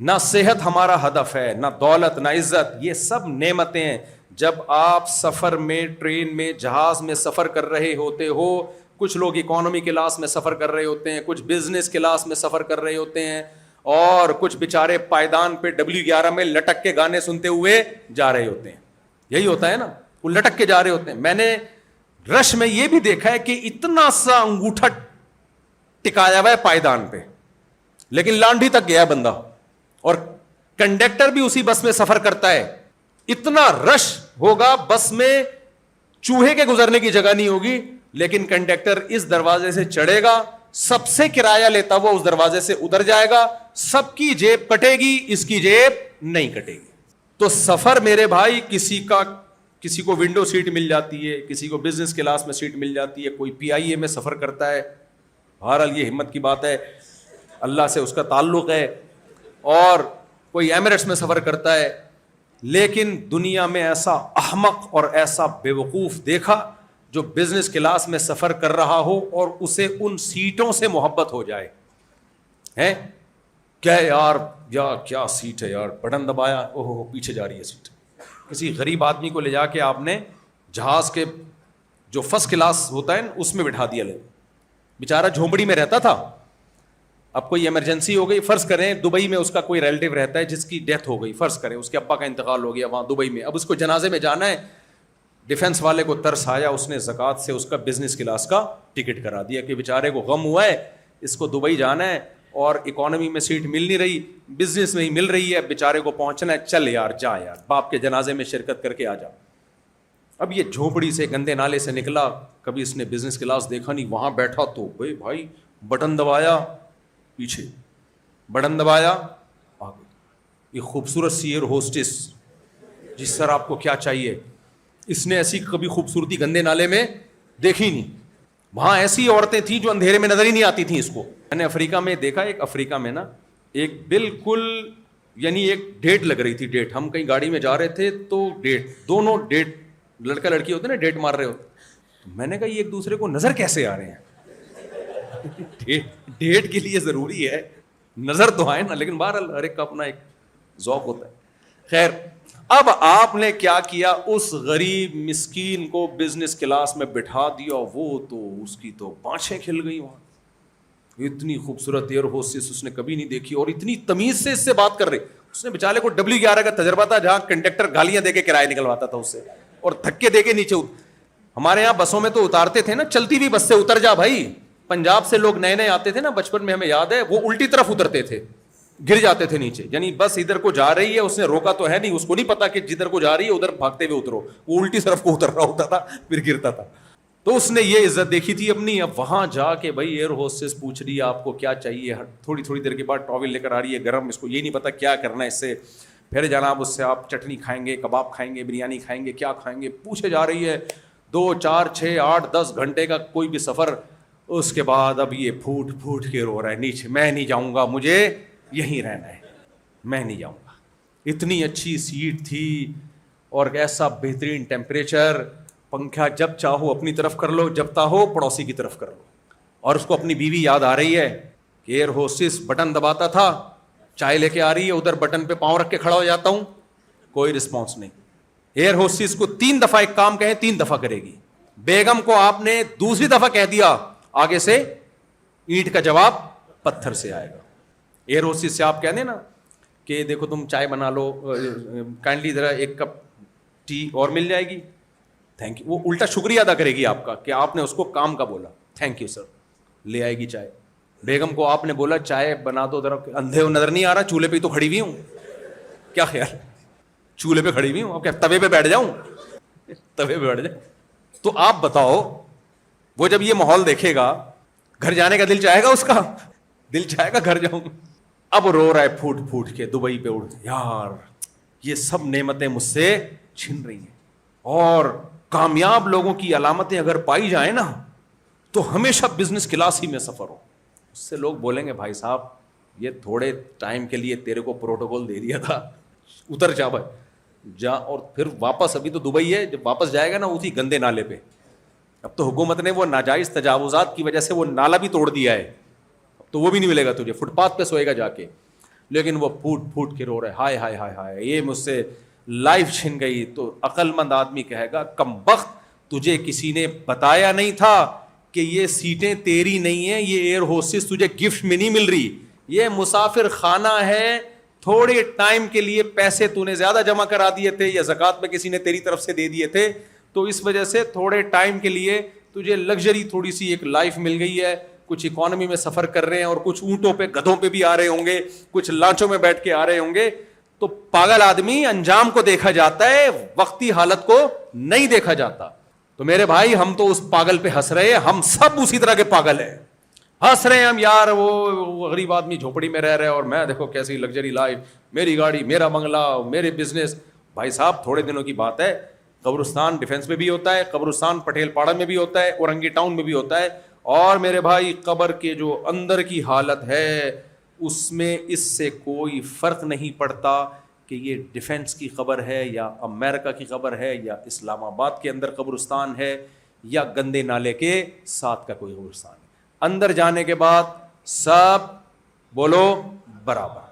نہ صحت ہمارا ہدف ہے، نہ دولت، نہ عزت، یہ سب نعمتیں جب آپ سفر میں، ٹرین میں، جہاز میں سفر کر رہے ہوتے ہو. کچھ لوگ اکانومی کلاس میں سفر کر رہے ہوتے ہیں، کچھ بزنس کلاس میں سفر کر رہے ہوتے ہیں، اور کچھ بیچارے پائیدان پہ W11 میں لٹک کے گانے سنتے ہوئے جا رہے ہوتے ہیں. یہی ہوتا ہے نا، وہ لٹک کے جا رہے ہوتے ہیں. میں نے رش میں یہ بھی دیکھا ہے کہ اتنا سا انگوٹھا ٹکایا ہوا ہے پائیدان پہ، لیکن لانڈھی تک گیا بندہ، اور کنڈکٹر بھی اسی بس میں سفر کرتا ہے. اتنا رش ہوگا بس میں، چوہے کے گزرنے کی جگہ نہیں ہوگی، لیکن کنڈکٹر اس دروازے سے چڑھے گا، سب سے کرایہ لیتا ہوا اس دروازے سے اتر جائے گا، سب کی جیب کٹے گی، اس کی جیب نہیں کٹے گی. تو سفر میرے بھائی، کسی کو ونڈو سیٹ مل جاتی ہے، کسی کو بزنس کلاس میں سیٹ مل جاتی ہے، کوئی PIA میں سفر کرتا ہے. بہرحال یہ ہمت کی بات ہے، اللہ سے اس کا تعلق ہے، اور کوئی ایمریٹس میں سفر کرتا ہے. لیکن دنیا میں ایسا احمق اور ایسا بے وقوف دیکھا جو بزنس کلاس میں سفر کر رہا ہو اور اسے ان سیٹوں سے محبت ہو جائے. ہیں کیا یار، یا کیا سیٹ ہے یار، بٹن دبایا، اوہ پیچھے جا رہی ہے سیٹ. کسی غریب آدمی کو لے جا کے آپ نے جہاز کے جو فرسٹ کلاس ہوتا ہے اس میں بٹھا دیا، لے بیچارہ جھونپڑی میں رہتا تھا، اب کوئی ایمرجنسی ہو گئی، فرض کریں دبئی میں اس کا کوئی ریلیٹو رہتا ہے جس کی ڈیتھ ہو گئی، فرض کریں اس کے ابا کا انتقال ہو گیا وہاں دبئی میں، اب اس کو جنازے میں جانا ہے. ڈیفنس والے کو ترس آیا، اس نے زکوٰۃ سے اس کا بزنس کلاس کا ٹکٹ کرا دیا کہ بیچارے کو غم ہوا ہے، اس کو دبئی جانا ہے اور اکانومی میں سیٹ مل نہیں رہی، بزنس میں ہی مل رہی ہے، بیچارے کو پہنچنا ہے، چل یار جا یار باپ کے جنازے میں شرکت کر کے آ جا. اب یہ جھونپڑی سے، گندے نالے سے نکلا، کبھی اس نے بزنس کلاس دیکھا نہیں، وہاں بیٹھا تو بھائی بٹن دبایا، پیچھے بٹن دبایا، آ گئی. یہ خوبصورت سی ایئر ہوسٹس، جس سر آپ کو کیا چاہیے، اس نے ایسی کبھی خوبصورتی گندے نالے میں دیکھی نہیں. وہاں ایسی عورتیں تھیں جو اندھیرے میں نظر ہی نہیں آتی تھیں اس کو. میں نے افریقہ میں دیکھا، ایک افریقہ میں نا ایک بالکل، یعنی ایک ڈیٹ لگ رہی تھی، ڈیٹ، ہم کہیں گاڑی میں جا رہے تھے تو ڈیٹ، دونوں ڈیٹ، لڑکا لڑکی ہوتے نا ڈیٹ مار رہے ہوتے. میں نے کہا یہ ایک دوسرے کو نظر کیسے آ رہے ہیں؟ ڈیٹ کے لیے ضروری ہے نظر تو آئے نا، لیکن بہرحال ہر ایک کا اپنا ایک ذوق ہوتا ہے. خیر، اب آپ نے کیا کیا، اس غریب مسکین کو بزنس کلاس میں بٹھا دیا، وہ تو اس کی تو پانچیں کھل گئی وہاں. اتنی خوبصورت ایئر ہوسٹس اس نے کبھی نہیں دیکھی، اور اتنی تمیز سے اس سے بات کر رہی. اس نے بیچارے کو W11 کا تجربہ تھا، جہاں کنڈکٹر گالیاں دے کے کرایہ نکلواتا تھا اس سے، اور دھکے دے کے نیچے ہمارے یہاں بسوں میں تو اتارتے تھے نا، چلتی ہوئی بس سے اتر جا بھائی. پنجاب سے لوگ نئے نئے آتے تھے نا بچپن میں، ہمیں یاد ہے، وہ الٹی طرف اترتے تھے، گر جاتے تھے نیچے. یعنی بس ادھر کو جا رہی ہے، اس نے روکا تو ہے نہیں، اس کو نہیں پتا کہ جدھر کو جا رہی ہے ادھر بھاگتے ہوئے اترو، وہ الٹی طرف کو اتر رہا ہوتا تھا، پھر گرتا تھا. تو اس نے یہ عزت دیکھی تھی اپنی. اب وہاں جا کے بھائی ایئر ہوسٹس پوچھ رہی ہے آپ کو کیا چاہیے، تھوڑی تھوڑی دیر کے بعد ٹاول لے کر آ رہی ہے گرم، اس کو یہ نہیں پتا کیا کرنا ہے اس سے. پھر جناب اس سے آپ چٹنی کھائیں گے، کباب کھائیں گے، بریانی کھائیں گے، کیا کھائیں گے، پوچھے جا رہی ہے. 2 4 6 8 10 گھنٹے کا کوئی بھی سفر. اس کے بعد اب یہ پھوٹ پھوٹ کے رو رہا ہے نیچے، میں نہیں جاؤں گا، مجھے یہیں رہنا ہے، میں نہیں جاؤں گا. اتنی اچھی سیٹ تھی اور ایسا بہترین ٹیمپریچر، پنکھا جب چاہو اپنی طرف کر لو، جب چاہو پڑوسی کی طرف کر لو. اور اس کو اپنی بیوی یاد آ رہی ہے کہ ایئر ہوسٹس بٹن دباتا تھا، چائے لے کے آ رہی ہے، ادھر بٹن پہ پاؤں رکھ کے کھڑا ہو جاتا ہوں، کوئی رسپانس نہیں. ایئر ہوسٹس کو 3 دفعہ ایک کام کہیں 3 دفعہ کرے گی. بیگم کو آپ نے دوسری دفعہ کہہ دیا، آگے سے اینٹ کا جواب پتھر سے آئے گا. ایئر ہوسٹس سے آپ کہہ دیں نا کہ دیکھو تم چائے بنا لو، کائنڈلی ذرا 1 کپ ٹی اور مل جائے گی، تھینک یو. وہ الٹا شکریہ ادا کرے گی آپ کا کہ آپ نے اس کو کام کا بولا، تھینک یو سر، لے آئے گی چائے. بیگم کو آپ نے بولا چائے بنا دو ذرا، اندھے ہو نظر نہیں آ رہا، چولہے پہ تو کھڑی ہوئی ہوں، کیا خیال، چولہے پہ کھڑی ہوئی ہوں، کیا توے پہ بیٹھ جاؤں، توے پہ بیٹھ جاؤں. تو آپ بتاؤ، وہ جب یہ ماحول دیکھے گا گھر جانے کا دل چاہے گا، اس کا دل چاہے گا گھر جاؤں. اب رو رہا ہے پھوٹ پھوٹ کے دبئی پہ اڑ، یار یہ سب نعمتیں مجھ سے چھن رہی ہیں. اور کامیاب لوگوں کی علامتیں اگر پائی جائیں نا تو ہمیشہ بزنس کلاس ہی میں سفر ہو. اس سے لوگ بولیں گے بھائی صاحب یہ تھوڑے ٹائم کے لیے تیرے کو پروٹوکول دے دیا تھا، اتر جا بھائی جا. اور پھر واپس، ابھی تو دبئی ہے، جب واپس جائے گا نا اسی گندے نالے پہ. اب تو حکومت نے وہ ناجائز تجاوزات کی وجہ سے وہ نالا بھی توڑ دیا ہے، اب تو وہ بھی نہیں ملے گا تجھے، فٹ پاتھ پہ سوئے گا جا کے. لیکن وہ پھوٹ پھوٹ کے رو رہے, ہائے ہائے ہائے ہائے یہ مجھ سے لائف چھن گئی. تو عقل مند آدمی کہے گا کمبخت, تجھے کسی نے بتایا نہیں تھا کہ یہ سیٹیں تیری نہیں ہیں, یہ ایئر ہوسٹس تجھے گفٹ میں نہیں مل رہی, یہ مسافر خانہ ہے, تھوڑے ٹائم کے لیے پیسے تو نے زیادہ جمع کرا دیے تھے یا زکوٰۃ میں کسی نے تیری طرف سے دے دیے تھے, تو اس وجہ سے تھوڑے ٹائم کے لیے تجھے لگژری تھوڑی سی ایک لائف مل گئی ہے. کچھ اکانومی میں سفر کر رہے ہیں اور کچھ اونٹوں پہ گدھوں پہ بھی آ رہے ہوں گے, کچھ لانچوں میں بیٹھ کے آ رہے ہوں گے. تو پاگل آدمی انجام کو دیکھا جاتا ہے, وقتی حالت کو نہیں دیکھا جاتا. تو میرے بھائی ہم تو اس پاگل پہ ہنس رہے ہیں, ہم سب اسی طرح کے پاگل ہیں, ہنس رہے ہیں ہم, یار وہ غریب آدمی جھوپڑی میں رہ رہے اور میں دیکھو کیسی لگژری لائف, میری گاڑی, میرا بنگلہ, میرے بزنس. بھائی صاحب تھوڑے دنوں کی بات ہے, قبرستان ڈیفنس میں بھی ہوتا ہے, قبرستان پٹیل پاڑا میں بھی ہوتا ہے, اورنگی ٹاؤن میں بھی ہوتا ہے. اور میرے بھائی قبر کے جو اندر کی حالت ہے اس میں اس سے کوئی فرق نہیں پڑتا کہ یہ ڈیفنس کی قبر ہے یا امریکہ کی قبر ہے یا اسلام آباد کے اندر قبرستان ہے یا گندے نالے کے ساتھ کا کوئی قبرستان ہے. اندر جانے کے بعد سب بولو برابر.